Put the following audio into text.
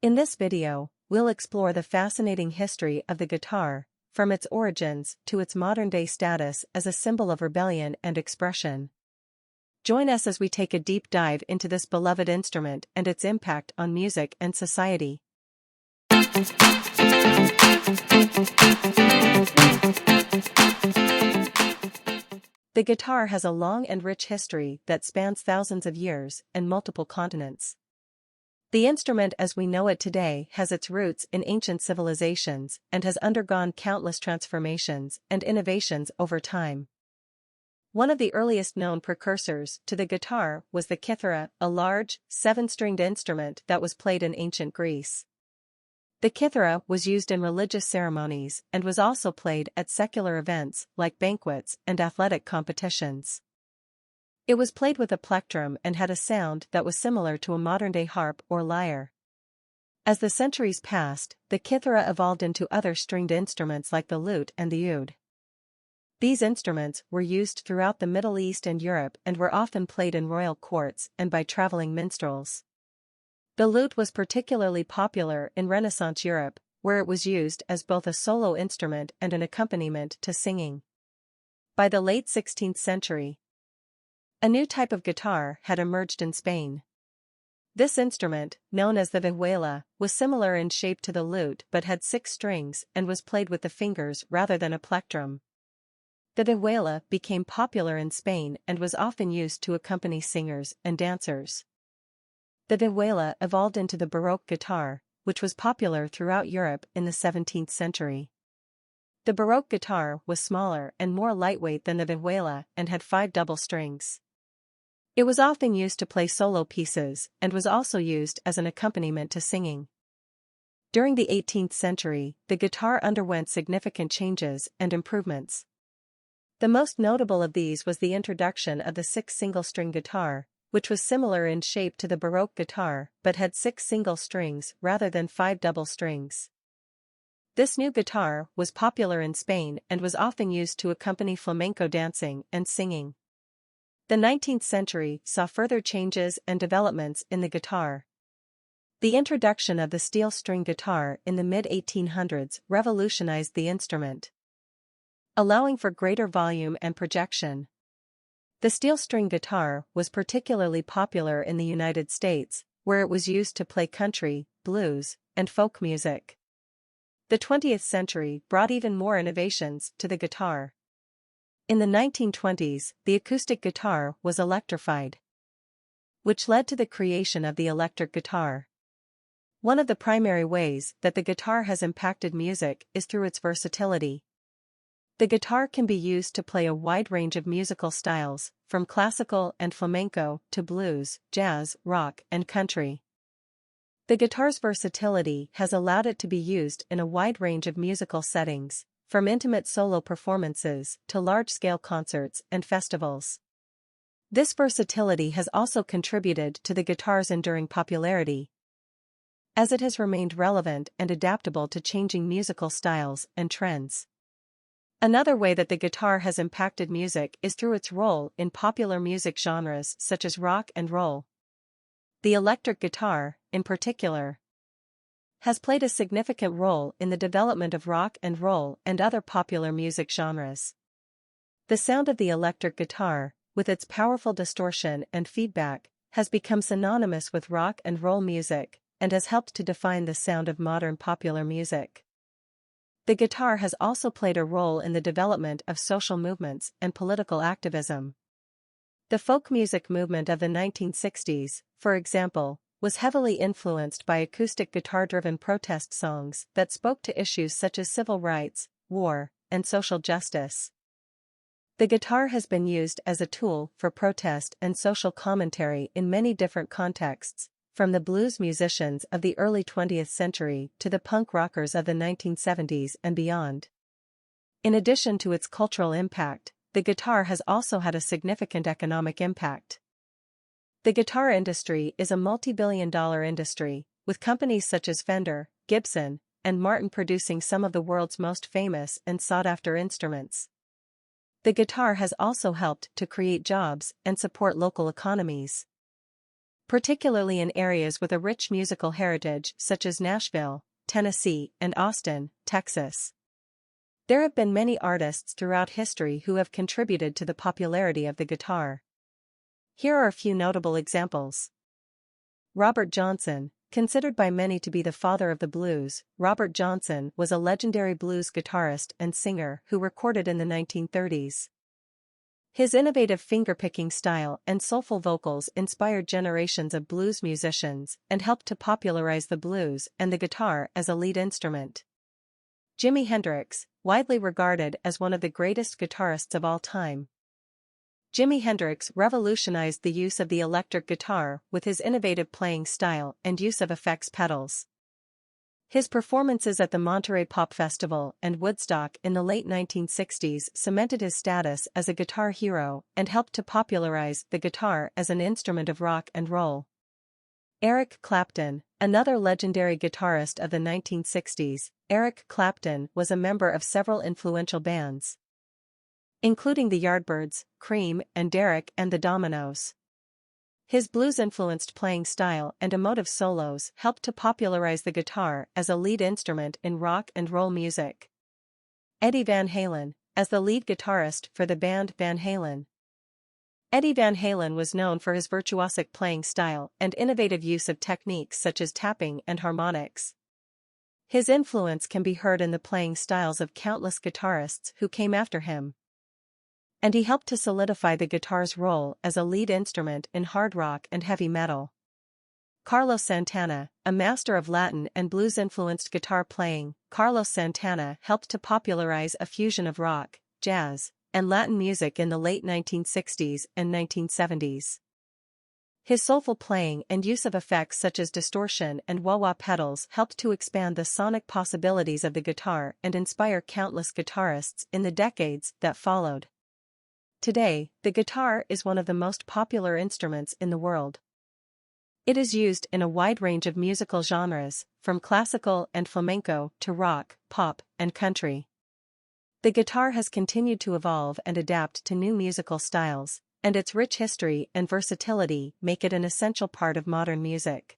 In this video, we'll explore the fascinating history of the guitar, from its origins to its modern-day status as a symbol of rebellion and expression. Join us as we take a deep dive into this beloved instrument and its impact on music and society. The guitar has a long and rich history that spans thousands of years and multiple continents. The instrument as we know it today has its roots in ancient civilizations and has undergone countless transformations and innovations over time. One of the earliest known precursors to the guitar was the kithara, a large, seven-stringed instrument that was played in ancient Greece. The kithara was used in religious ceremonies and was also played at secular events like banquets and athletic competitions. It was played with a plectrum and had a sound that was similar to a modern-day harp or lyre. As the centuries passed, the kithara evolved into other stringed instruments like the lute and the oud. These instruments were used throughout the Middle East and Europe and were often played in royal courts and by traveling minstrels. The lute was particularly popular in Renaissance Europe, where it was used as both a solo instrument and an accompaniment to singing. By the late 16th century, a new type of guitar had emerged in Spain. This instrument, known as the vihuela, was similar in shape to the lute but had 6 strings and was played with the fingers rather than a plectrum. The vihuela became popular in Spain and was often used to accompany singers and dancers. The vihuela evolved into the Baroque guitar, which was popular throughout Europe in the 17th century. The Baroque guitar was smaller and more lightweight than the vihuela and had 5 double strings. It was often used to play solo pieces and was also used as an accompaniment to singing. During the 18th century, the guitar underwent significant changes and improvements. The most notable of these was the introduction of the 6 single-string guitar, which was similar in shape to the Baroque guitar but had 6 single strings rather than 5 double strings. This new guitar was popular in Spain and was often used to accompany flamenco dancing and singing. The 19th century saw further changes and developments in the guitar. The introduction of the steel string guitar in the mid-1800s revolutionized the instrument, allowing for greater volume and projection. The steel string guitar was particularly popular in the United States, where it was used to play country, blues, and folk music. The 20th century brought even more innovations to the guitar. In the 1920s, the acoustic guitar was electrified, which led to the creation of the electric guitar. One of the primary ways that the guitar has impacted music is through its versatility. The guitar can be used to play a wide range of musical styles, from classical and flamenco to blues, jazz, rock, and country. The guitar's versatility has allowed it to be used in a wide range of musical settings, from intimate solo performances to large-scale concerts and festivals. This versatility has also contributed to the guitar's enduring popularity, as it has remained relevant and adaptable to changing musical styles and trends. Another way that the guitar has impacted music is through its role in popular music genres such as rock and roll. The electric guitar, in particular, has played a significant role in the development of rock and roll and other popular music genres. The sound of the electric guitar, with its powerful distortion and feedback, has become synonymous with rock and roll music and has helped to define the sound of modern popular music. The guitar has also played a role in the development of social movements and political activism. The folk music movement of the 1960s, for example, was heavily influenced by acoustic guitar-driven protest songs that spoke to issues such as civil rights, war, and social justice. The guitar has been used as a tool for protest and social commentary in many different contexts, from the blues musicians of the early 20th century to the punk rockers of the 1970s and beyond. In addition to its cultural impact, the guitar has also had a significant economic impact. The guitar industry is a multi-billion-dollar industry, with companies such as Fender, Gibson, and Martin producing some of the world's most famous and sought-after instruments. The guitar has also helped to create jobs and support local economies. particularly in areas with a rich musical heritage such as Nashville, Tennessee, and Austin, Texas. There have been many artists throughout history who have contributed to the popularity of the guitar. Here are a few notable examples. Robert Johnson, considered by many to be the father of the blues, Robert Johnson was a legendary blues guitarist and singer who recorded in the 1930s. His innovative finger-picking style and soulful vocals inspired generations of blues musicians and helped to popularize the blues and the guitar as a lead instrument. Jimi Hendrix, widely regarded as one of the greatest guitarists of all time. Jimi Hendrix revolutionized the use of the electric guitar with his innovative playing style and use of effects pedals. His performances at the Monterey Pop Festival and Woodstock in the late 1960s cemented his status as a guitar hero and helped to popularize the guitar as an instrument of rock and roll. Eric Clapton, another legendary guitarist of the 1960s, Eric Clapton was a member of several influential bands, including the Yardbirds, Cream, and Derek and the Dominos. His blues-influenced playing style and emotive solos helped to popularize the guitar as a lead instrument in rock and roll music. Eddie Van Halen, as the lead guitarist for the band Van Halen. Eddie Van Halen was known for his virtuosic playing style and innovative use of techniques such as tapping and harmonics. His influence can be heard in the playing styles of countless guitarists who came after him. And he helped to solidify the guitar's role as a lead instrument in hard rock and heavy metal. Carlos Santana, a master of Latin and blues-influenced guitar playing, Carlos Santana helped to popularize a fusion of rock, jazz, and Latin music in the late 1960s and 1970s. His soulful playing and use of effects such as distortion and wah-wah pedals helped to expand the sonic possibilities of the guitar and inspire countless guitarists in the decades that followed. Today, the guitar is one of the most popular instruments in the world. It is used in a wide range of musical genres, from classical and flamenco to rock, pop, and country. The guitar has continued to evolve and adapt to new musical styles, and its rich history and versatility make it an essential part of modern music.